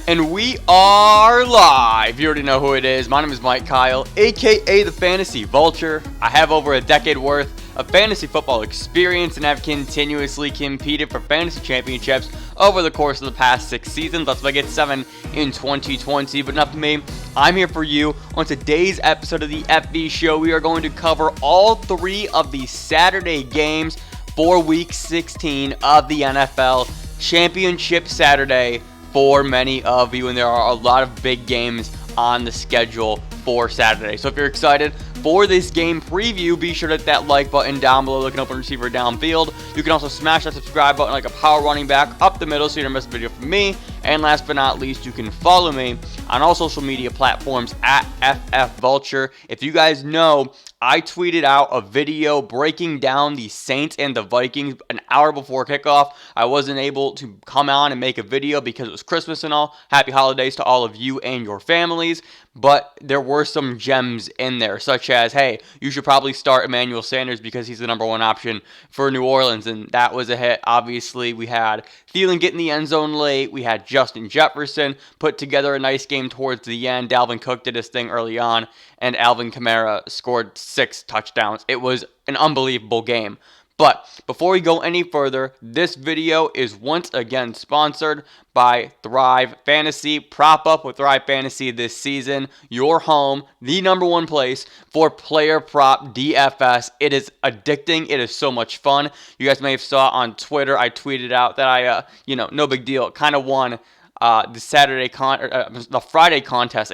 And we are live. You already know who it is. My name is Mike Kyle, aka the Fantasy Vulture. I have over a decade worth of fantasy football experience and have continuously competed for fantasy championships over the course of the past 6 seasons. Let's make it 7 in 2020. But enough of me. I'm here for you. On today's episode of the FB Show, we are going to cover all 3 of the Saturday games for Week 16 of the NFL Championship Saturday for many of you, and there are a lot of big games on the schedule for Saturday. So if you're excited for this game preview, be sure to hit that like button down below, looking open receiver downfield. You can also smash that subscribe button like a power running back up the middle so you don't miss a video from me. And last but not least, you can follow me on all social media platforms at FFVulture. If you guys know, I tweeted out a video breaking down the Saints and the Vikings an hour before kickoff. I wasn't able to come on and make a video because it was Christmas and all. Happy holidays to all of you and your families. But there were some gems in there, such as, hey, you should probably start Emmanuel Sanders because he's the number 1 option for New Orleans, and that was a hit. Obviously, we had Thielen get in the end zone late. We had Justin Jefferson put together a nice game towards the end. Dalvin Cook did his thing early on, and Alvin Kamara scored 6 touchdowns. It was an unbelievable game. But before we go any further, this video is once again sponsored by Thrive Fantasy. Prop up with Thrive Fantasy this season. Your home, the number 1 place for player prop DFS. It is addicting. It is so much fun. You guys may have saw on Twitter, I tweeted out that I, no big deal, kind of won the Friday contest,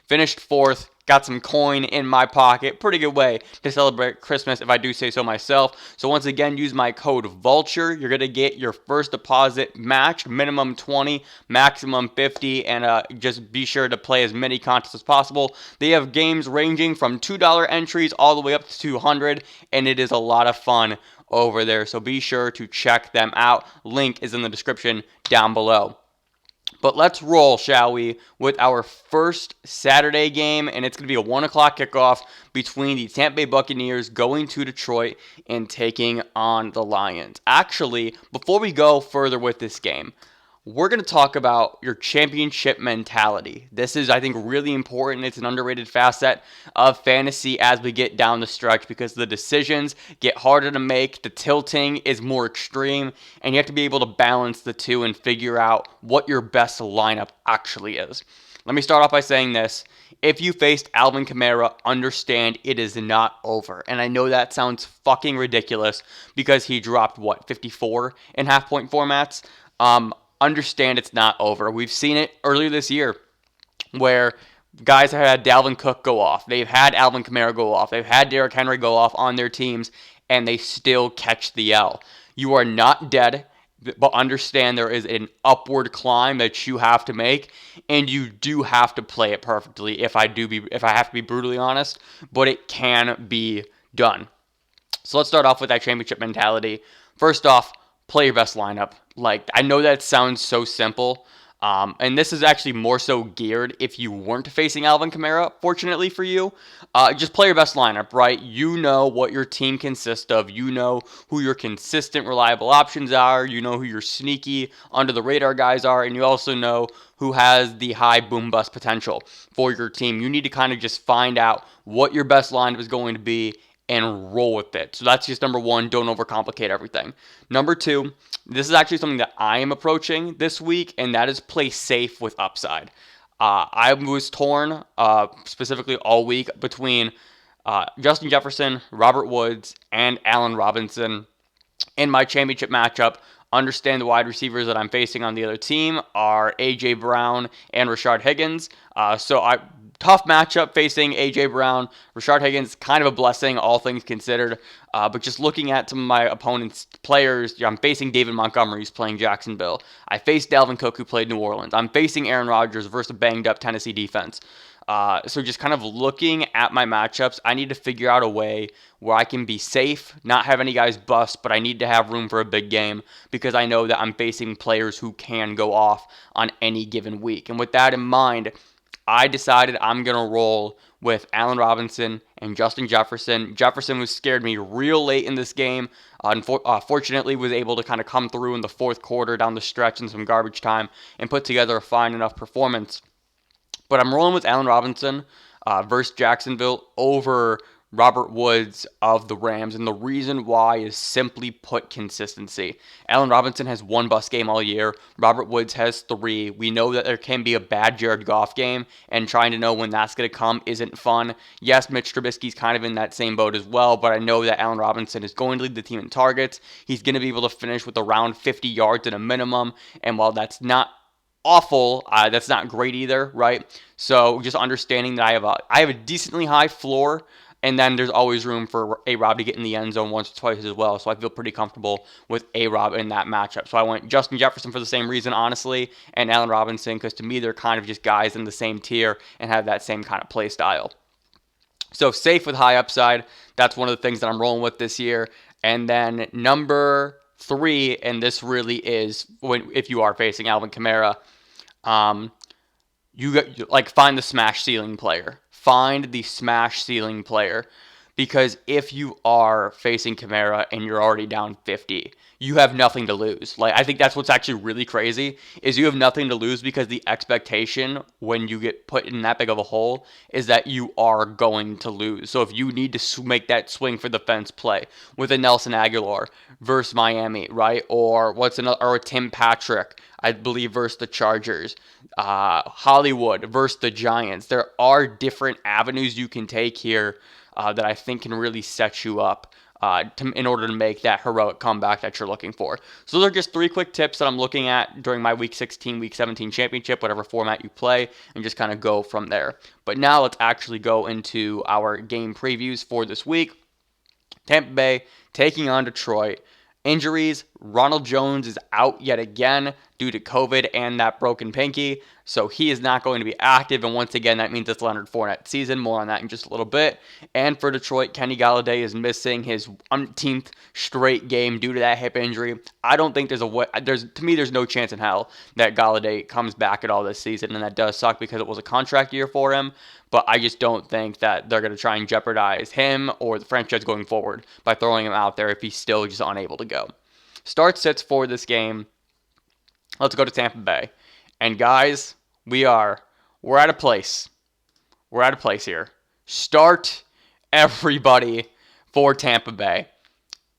finished 4th. Got some coin in my pocket. Pretty good way to celebrate Christmas, if I do say so myself. So once again, use my code VULTURE. You're going to get your first deposit matched, minimum 20, maximum 50, and just be sure to play as many contests as possible. They have games ranging from $2 entries all the way up to $200, and it is a lot of fun over there. So be sure to check them out. Link is in the description down below. But let's roll, shall we, with our first Saturday game, and it's going to be a 1 o'clock kickoff between the Tampa Bay Buccaneers going to Detroit and taking on the Lions. Actually, before we go further with this game, we're going to talk about your championship mentality. This is, I think, really important. It's an underrated facet of fantasy as we get down the stretch because the decisions get harder to make. The tilting is more extreme, and you have to be able to balance the two and figure out what your best lineup actually is. Let me start off by saying this. If you faced Alvin Kamara, understand it is not over. And I know that sounds fucking ridiculous because he dropped, 54 in half-point formats? Understand it's not over. We've seen it earlier this year where guys have had Dalvin Cook go off. They've had Alvin Kamara go off. They've had Derrick Henry go off on their teams, and they still catch the L. You are not dead, but understand there is an upward climb that you have to make, and you do have to play it perfectly if I have to be brutally honest, but it can be done. So let's start off with that championship mentality. First off, play your best lineup. I know that sounds so simple, and this is actually more so geared if you weren't facing Alvin Kamara, fortunately for you. Just play your best lineup, right? You know what your team consists of. You know who your consistent, reliable options are. You know who your sneaky, under-the-radar guys are, and you also know who has the high boom-bust potential for your team. You need to kind of just find out what your best lineup is going to be and roll with it. So that's just number 1. Don't overcomplicate everything. Number 2, this is actually something that I am approaching this week, and that is play safe with upside. I was torn specifically all week between Justin Jefferson, Robert Woods, and Allen Robinson in my championship matchup. Understand the wide receivers that I'm facing on the other team are A.J. Brown and Rashard Higgins. Tough matchup facing A.J. Brown. Rashard Higgins, kind of a blessing, all things considered. But just looking at some of my opponent's players, I'm facing David Montgomery, who's playing Jacksonville. I faced Dalvin Cook, who played New Orleans. I'm facing Aaron Rodgers versus a banged-up Tennessee defense. So just kind of looking at my matchups, I need to figure out a way where I can be safe, not have any guys bust, but I need to have room for a big game because I know that I'm facing players who can go off on any given week. And with that in mind, I decided I'm going to roll with Allen Robinson and Justin Jefferson. Jefferson was scared me real late in this game. Fortunately, was able to kind of come through in the fourth quarter down the stretch in some garbage time and put together a fine enough performance. But I'm rolling with Allen Robinson versus Jacksonville over Robert Woods of the Rams, and the reason why is simply put consistency. Allen Robinson has one bust game all year. Robert Woods has three. We know that there can be a bad Jared Goff game, and trying to know when that's going to come isn't fun. Yes, Mitch Trubisky's kind of in that same boat as well, but I know that Allen Robinson is going to lead the team in targets. He's going to be able to finish with around 50 yards at a minimum, and while that's not awful, that's not great either, right? So just understanding that I have a decently high floor, and then there's always room for A-Rob to get in the end zone once or twice as well. So I feel pretty comfortable with A-Rob in that matchup. So I went Justin Jefferson for the same reason, honestly, and Allen Robinson, because to me they're kind of just guys in the same tier and have that same kind of play style. So safe with high upside. That's one of the things that I'm rolling with this year. And then number 3, and this really is if you are facing Alvin Kamara, find the smash ceiling player. Find the smash ceiling player, because if you are facing Kamara and you're already down 50, you have nothing to lose. I think that's what's actually really crazy is you have nothing to lose, because the expectation when you get put in that big of a hole is that you are going to lose. So if you need to make that swing for the fence play with a Nelson Aguilar versus Miami, right? Or or a Tim Patrick, I believe, versus the Chargers, Hollywood versus the Giants. There are different avenues you can take here that I think can really set you up in order to make that heroic comeback that you're looking for. So those are just 3 quick tips that I'm looking at during my Week 16, Week 17 championship, whatever format you play, and just kind of go from there. But now let's actually go into our game previews for this week. Tampa Bay taking on Detroit. Injuries, Ronald Jones is out yet again due to COVID and that broken pinky, so he is not going to be active, and once again, that means it's Leonard Fournette season. More on that in just a little bit. And for Detroit, Kenny Golladay is missing his umpteenth straight game due to that hip injury. I don't think there's no chance in hell that Golladay comes back at all this season, and that does suck because it was a contract year for him, but I just don't think that they're going to try and jeopardize him or the franchise going forward by throwing him out there if he's still just unable to go. Start sits for this game. Let's go to Tampa Bay. And guys, we're at a place. We're at a place here. Start everybody for Tampa Bay.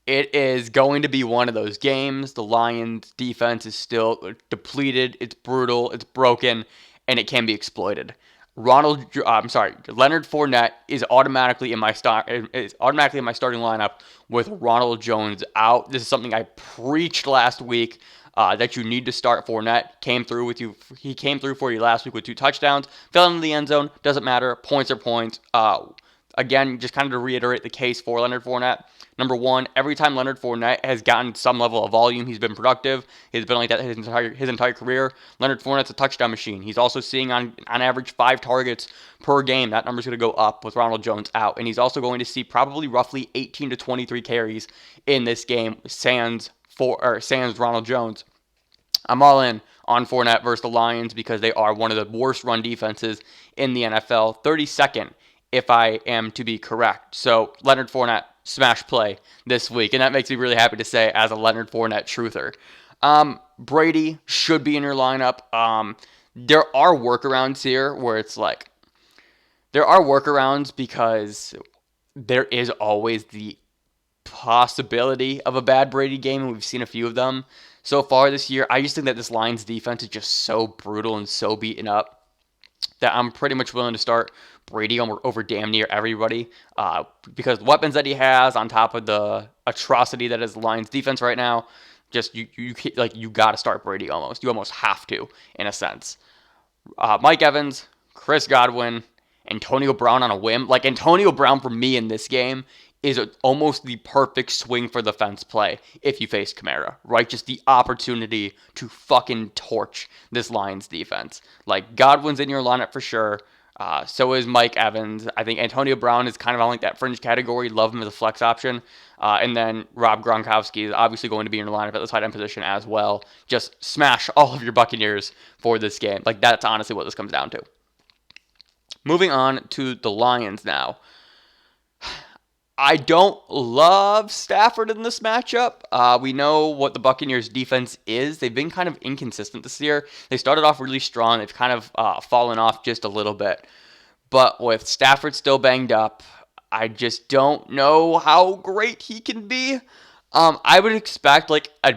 It is going to be one of those games. The Lions' defense is still depleted. It's brutal. It's broken, and it can be exploited. Leonard Fournette is automatically in my starting lineup with Ronald Jones out. This is something I preached last week that you need to start. Fournette came through with you. He came through for you last week with 2 touchdowns. Fell into the end zone. Doesn't matter. Points are points. Again, just kind of to reiterate the case for Leonard Fournette. Number 1, every time Leonard Fournette has gotten some level of volume, he's been productive. He's been like that his entire career. Leonard Fournette's a touchdown machine. He's also seeing on average 5 targets per game. That number's going to go up with Ronald Jones out. And he's also going to see probably roughly 18 to 23 carries in this game, sans Ronald Jones. I'm all in on Fournette versus the Lions because they are one of the worst run defenses in the NFL. 32nd, if I am to be correct. So Leonard Fournette, smash play this week. And that makes me really happy to say as a Leonard Fournette truther. Brady should be in your lineup. There are workarounds here where it's like, there are workarounds because there is always the possibility of a bad Brady game, and we've seen a few of them so far this year. I just think that this Lions defense is just so brutal and so beaten up that I'm pretty much willing to start Brady over damn near everybody because the weapons that he has on top of the atrocity that is the Lions defense right now, just you got to start Brady almost. You almost have to, in a sense. Mike Evans, Chris Godwin, Antonio Brown on a whim. Like, Antonio Brown for me in this game is almost the perfect swing for the fence play if you face Kamara, right? Just the opportunity to fucking torch this Lions defense. Like, Godwin's in your lineup for sure. So is Mike Evans. I think Antonio Brown is kind of on like that fringe category. Love him as a flex option. And then Rob Gronkowski is obviously going to be in your lineup at the tight end position as well. Just smash all of your Buccaneers for this game. Like, that's honestly what this comes down to. Moving on to the Lions now. I don't love Stafford in this matchup. We know what the Buccaneers defense is. They've been kind of inconsistent this year. They started off really strong. They've kind of fallen off just a little bit. But with Stafford still banged up, I just don't know how great he can be. I would expect like a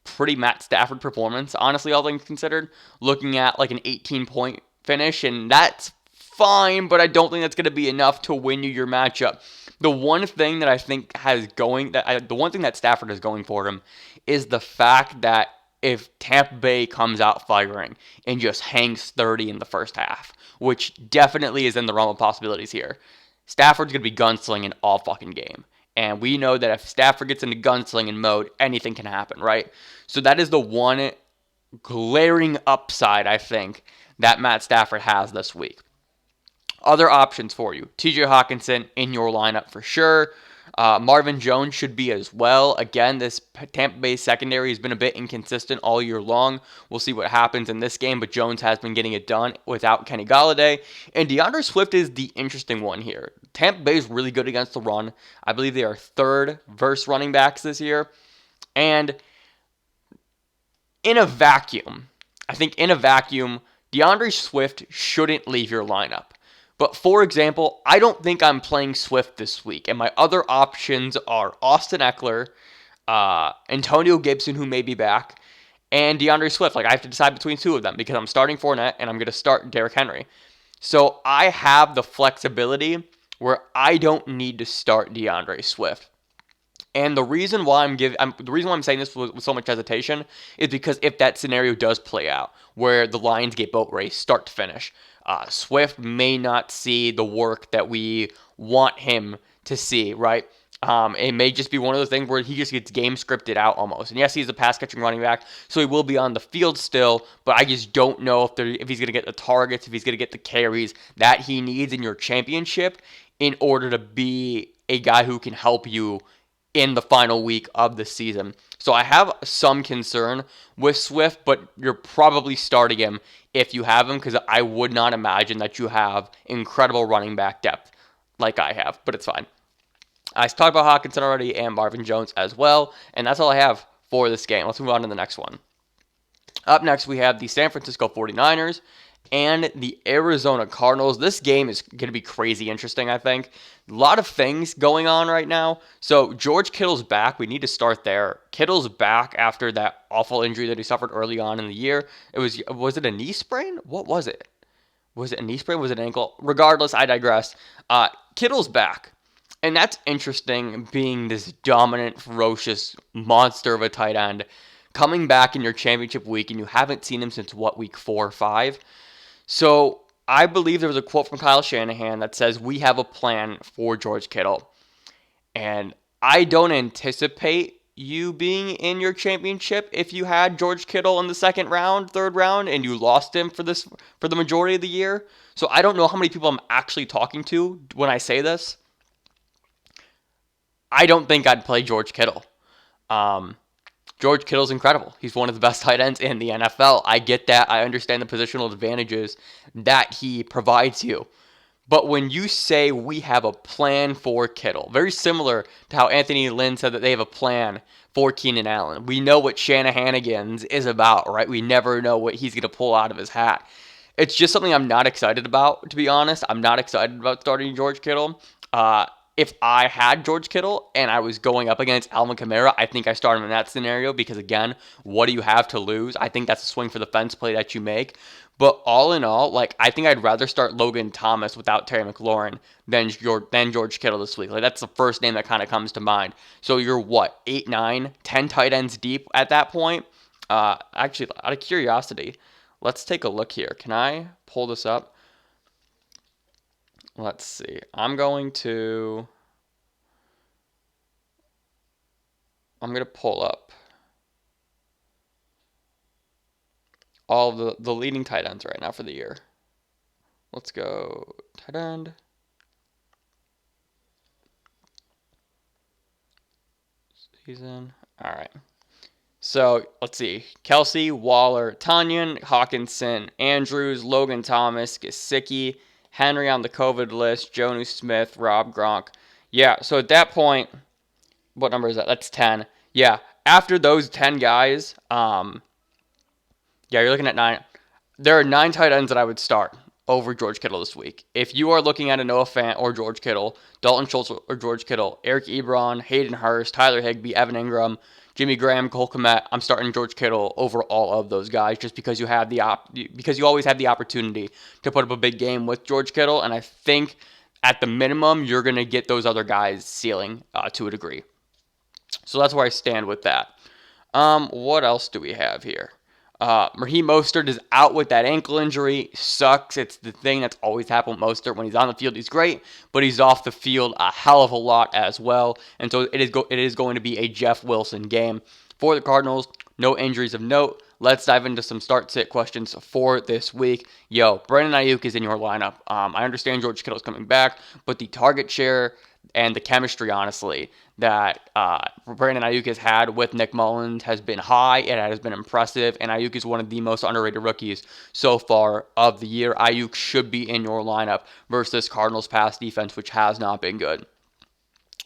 pretty Matt Stafford performance, honestly, all things considered. Looking at like an 18-point finish, and that's fine, but I don't think that's going to be enough to win you your matchup. The one thing that I think the one thing that Stafford is going for him is the fact that if Tampa Bay comes out firing and just hangs 30 in the first half, which definitely is in the realm of possibilities here, Stafford's going to be gunslinging all fucking game. And we know that if Stafford gets into gunslinging mode, anything can happen, right? So that is the one glaring upside, I think, that Matt Stafford has this week. Other options for you. TJ Hockenson in your lineup for sure. Marvin Jones should be as well. Again, this Tampa Bay secondary has been a bit inconsistent all year long. We'll see what happens in this game, but Jones has been getting it done without Kenny Golladay. And DeAndre Swift is the interesting one here. Tampa Bay is really good against the run. I believe they are third versus running backs this year. And in a vacuum, DeAndre Swift shouldn't leave your lineup. But for example, I don't think I'm playing Swift this week. And my other options are Austin Eckler, Antonio Gibson, who may be back, and DeAndre Swift. Like, I have to decide between two of them because I'm starting Fournette and I'm going to start Derrick Henry. So I have the flexibility where I don't need to start DeAndre Swift. And the reason why I'm saying this with so much hesitation is because if that scenario does play out, where the Lions get boat race start to finish, Swift may not see the work that we want him to see, right? It may just be one of those things where he just gets game scripted out almost. And yes, he's a pass-catching running back, so he will be on the field still, but I just don't know if he's going to get the targets, if he's going to get the carries that he needs in your championship in order to be a guy who can help you in the final week of the season. So I have some concern with Swift, but you're probably starting him if you have him, because I would not imagine that you have incredible running back depth like I have, but it's fine. I talked about Hockenson already and Marvin Jones as well, and that's all I have for this game. Let's move on to the next one. Up next, we have the San Francisco 49ers and the Arizona Cardinals. This game is going to be crazy interesting, I think. A lot of things going on right now. So George Kittle's back. We need to start there. Kittle's back after that awful injury that he suffered early on in the year. Was it a knee sprain? What was it? Was it a knee sprain? Was it an ankle? Regardless, I digress. Kittle's back. And that's interesting, being this dominant, ferocious monster of a tight end coming back in your championship week, and you haven't seen him since, week 4 or 5? So I believe there was a quote from Kyle Shanahan that says, "We have a plan for George Kittle." And I don't anticipate you being in your championship if you had George Kittle in the second round, third round, and you lost him for the majority of the year. So I don't know how many people I'm actually talking to when I say this. I don't think I'd play George Kittle. George Kittle's incredible. He's one of the best tight ends in the NFL. I get that. I understand the positional advantages that he provides you. But when you say we have a plan for Kittle, very similar to how Anthony Lynn said that they have a plan for Keenan Allen. We know what Shanahanigans is about, right? We never know what he's going to pull out of his hat. It's just something I'm not excited about, to be honest. I'm not excited about starting George Kittle. If I had George Kittle and I was going up against Alvin Kamara, I think I start him in that scenario because, again, what do you have to lose? I think that's a swing for the fence play that you make. But all in all, I think I'd rather start Logan Thomas without Terry McLaurin than George Kittle this week. That's the first name that kind of comes to mind. So you're 8, 9, 10 tight ends deep at that point? Actually, out of curiosity, let's take a look here. Can I pull this up? Let's see. I'm going to pull up all of the leading tight ends right now for the year. Let's go tight end. Season. All right. So let's see. Kelsey, Waller, Tanyan, Hockenson, Andrews, Logan Thomas, Gesicki, Henry on the COVID list, Jonnu Smith, Rob Gronk. Yeah, so at that point, what number is that? That's 10. Yeah, after those 10 guys, yeah, you're looking at 9. There are 9 tight ends that I would start over George Kittle this week. If you are looking at a Noah Fant or George Kittle, Dalton Schultz or George Kittle, Eric Ebron, Hayden Hurst, Tyler Higbee, Evan Ingram, Jimmy Graham, Cole Kmet, I'm starting George Kittle over all of those guys just because you have because you always have the opportunity to put up a big game with George Kittle, and I think at the minimum you're going to get those other guys ceiling to a degree. So that's where I stand with that. What else do we have here? Raheem Mostert is out with that ankle injury. Sucks. It's the thing that's always happened with Mostert. When he's on the field, he's great, but he's off the field a hell of a lot as well. And so it is going to be a Jeff Wilson game for the Cardinals. No injuries of note. Let's dive into some start-sit questions for this week. Brandon Aiyuk is in your lineup. I understand George Kittle's coming back, but the target share and the chemistry, honestly, that Brandon Aiyuk has had with Nick Mullins has been high. It has been impressive, and Aiyuk is one of the most underrated rookies so far of the year. Aiyuk should be in your lineup versus this Cardinals pass defense, which has not been good.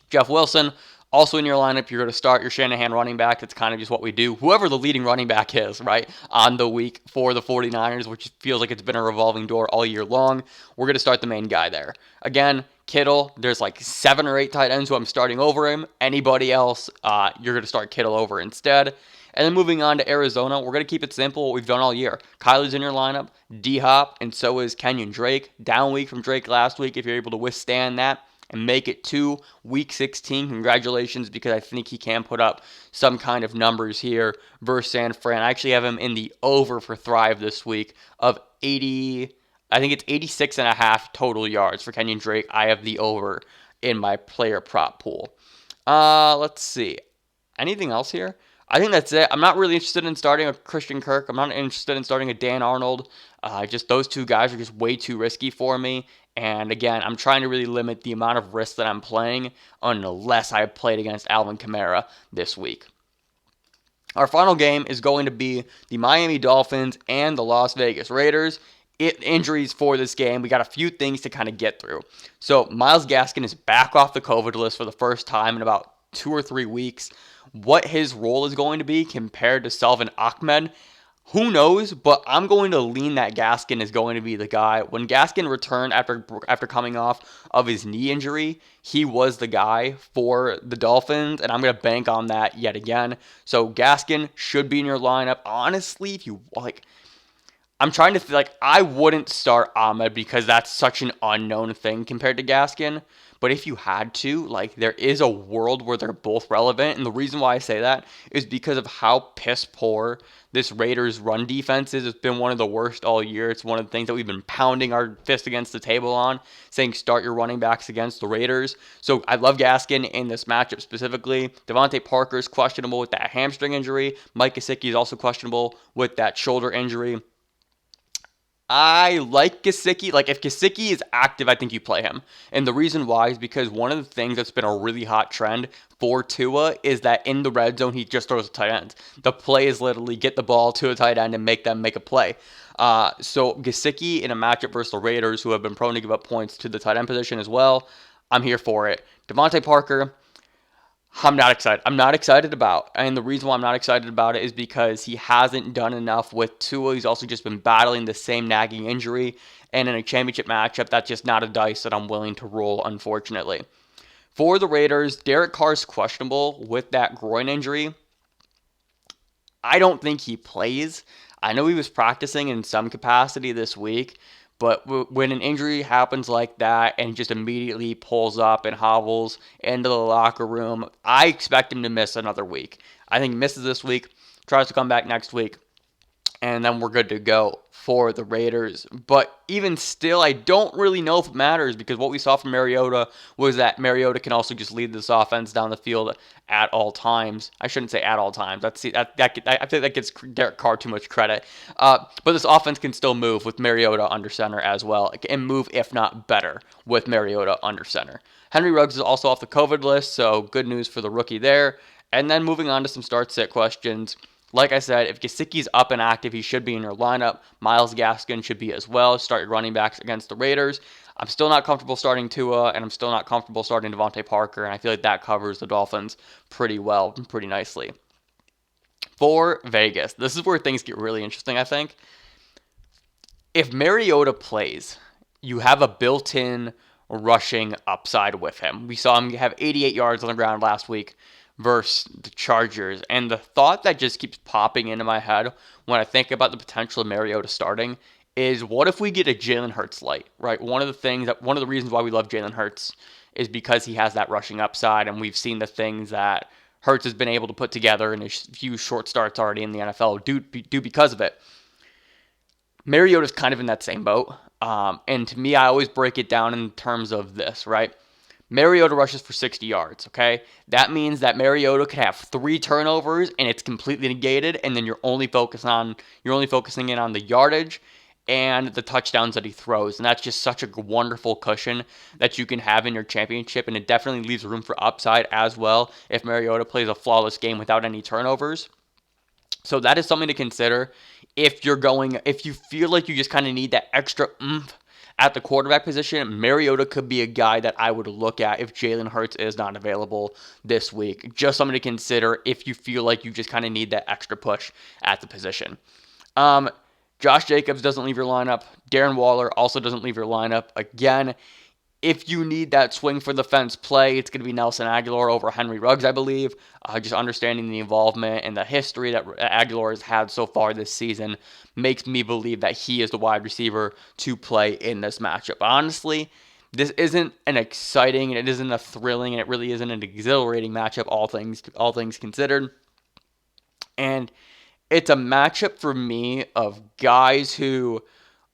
Jeff Wilson, also in your lineup. You're going to start your Shanahan running back. That's kind of just what we do. Whoever the leading running back is, right, on the week for the 49ers, which feels like it's been a revolving door all year long, we're going to start the main guy there. Again, Kittle, there's like 7 or 8 tight ends who I'm starting over him. Anybody else, you're going to start Kittle over instead. And then moving on to Arizona, we're going to keep it simple, what we've done all year. Kyler's in your lineup, D-Hop, and so is Kenyan Drake. Down week from Drake last week. If you're able to withstand that and make it to Week 16, congratulations, because I think he can put up some kind of numbers here versus San Fran. I actually have him in the over for Thrive this week of 80... I think it's 86.5 total yards for Kenyan Drake. I have the over in my player prop pool. Let's see. Anything else here? I think that's it. I'm not really interested in starting a Christian Kirk. I'm not interested in starting a Dan Arnold. Just those 2 guys are just way too risky for me. And again, I'm trying to really limit the amount of risk that I'm playing unless I played against Alvin Kamara this week. Our final game is going to be the Miami Dolphins and the Las Vegas Raiders. Injuries for this game. We got a few things to kind of get through. So Myles Gaskin is back off the COVID list for the first time in about 2 or 3 weeks. What his role is going to be compared to Salvon Ahmed, who knows, but I'm going to lean that Gaskin is going to be the guy. When Gaskin returned after coming off of his knee injury, he was the guy for the Dolphins, and I'm going to bank on that yet again. So Gaskin should be in your lineup. Honestly, if you like, I'm trying to feel like I wouldn't start Ahmed because that's such an unknown thing compared to Gaskin. But if you had to, like, there is a world where they're both relevant. And the reason why I say that is because of how piss poor this Raiders run defense is. It's been one of the worst all year. It's one of the things that we've been pounding our fist against the table on, saying start your running backs against the Raiders. So I love Gaskin in this matchup specifically. Davante Parker is questionable with that hamstring injury. Mike Gesicki is also questionable with that shoulder injury. I like Gesicki. Like, if Gesicki is active, I think you play him. And the reason why is because one of the things that's been a really hot trend for Tua is that in the red zone, he just throws a tight end. The play is literally get the ball to a tight end and make them make a play. So Gesicki in a matchup versus the Raiders, who have been prone to give up points to the tight end position as well, I'm here for it. Davante Parker, I'm not excited. I'm not excited about. And the reason why I'm not excited about it is because he hasn't done enough with Tua. He's also just been battling the same nagging injury. And in a championship matchup, that's just not a dice that I'm willing to roll, unfortunately. For the Raiders, Derek Carr's questionable with that groin injury. I don't think he plays. I know he was practicing in some capacity this week. But when an injury happens like that and just immediately pulls up and hobbles into the locker room, I expect him to miss another week. I think he misses this week, tries to come back next week, and then we're good to go for the Raiders. But even still, I don't really know if it matters because what we saw from Mariota was that Mariota can also just lead this offense down the field at all times. I shouldn't say at all times. I think that gives Derek Carr too much credit. But this offense can still move with Mariota under center as well. It can move, if not better, with Mariota under center. Henry Ruggs is also off the COVID list, so good news for the rookie there. And then moving on to some start-sit questions Like I said, if Gesicki's up and active, he should be in your lineup. Myles Gaskin should be as well. Start your running backs against the Raiders. I'm still not comfortable starting Tua, and I'm still not comfortable starting Davante Parker, and I feel like that covers the Dolphins pretty well and pretty nicely. For Vegas, this is where things get really interesting, I think. If Mariota plays, you have a built-in rushing upside with him. We saw him have 88 yards on the ground last week versus the Chargers. And the thought that just keeps popping into my head when I think about the potential of Mariota starting is, what if we get a Jalen Hurts light, right? One of the reasons why we love Jalen Hurts is because he has that rushing upside, and we've seen the things that Hurts has been able to put together in his few short starts already in the NFL do because of it. Mariota's kind of in that same boat. And to me, I always break it down in terms of this, right? Mariota rushes for 60 yards, okay? That means that Mariota could have 3 turnovers and it's completely negated, and then you're only focusing in on the yardage and the touchdowns that he throws. And that's just such a wonderful cushion that you can have in your championship, and it definitely leaves room for upside as well if Mariota plays a flawless game without any turnovers. So that is something to consider if you feel like you just kind of need that extra oomph at the quarterback position. Mariota could be a guy that I would look at if Jalen Hurts is not available this week. Just something to consider if you feel like you just kind of need that extra push at the position. Josh Jacobs doesn't leave your lineup. Darren Waller also doesn't leave your lineup. Again, if you need that swing for the fence play, it's going to be Nelson Agholor over Henry Ruggs, I believe. Just understanding the involvement and the history that Agholor has had so far this season makes me believe that he is the wide receiver to play in this matchup. Honestly, this isn't an exciting, and it isn't a thrilling, and it really isn't an exhilarating matchup, all things considered. And it's a matchup for me of guys who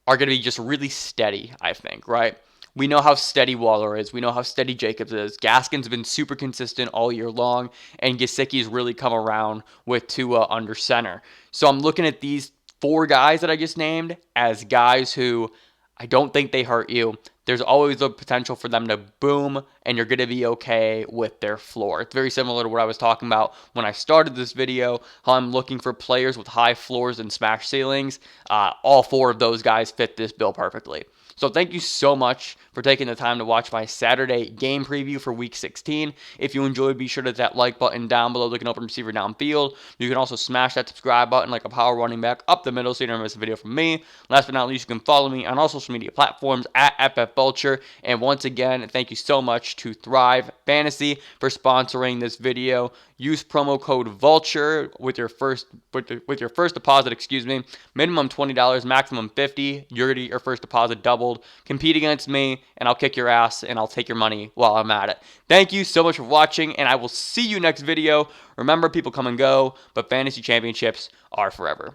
are going to be just really steady, I think, right? We know how steady Waller is. We know how steady Jacobs is. Gaskin's been super consistent all year long, and Gesicki's really come around with Tua under center. So I'm looking at these 4 guys that I just named as guys who I don't think they hurt you. There's always the potential for them to boom, and you're going to be okay with their floor. It's very similar to what I was talking about when I started this video, how I'm looking for players with high floors and smash ceilings. All 4 of those guys fit this bill perfectly. So thank you so much for taking the time to watch my Saturday game preview for Week 16. If you enjoyed, be sure to hit that like button down below, looking open receiver downfield. You can also smash that subscribe button like a power running back up the middle so you don't miss a video from me. Last but not least, you can follow me on all social media platforms at FFVulture. And once again, thank you so much to Thrive Fantasy for sponsoring this video. Use promo code VULTURE with your first deposit, minimum $20, maximum $50. You're going to get your first deposit doubled. Compete against me, and I'll kick your ass, and I'll take your money while I'm at it. Thank you so much for watching, and I will see you next video. Remember, people come and go, but fantasy championships are forever.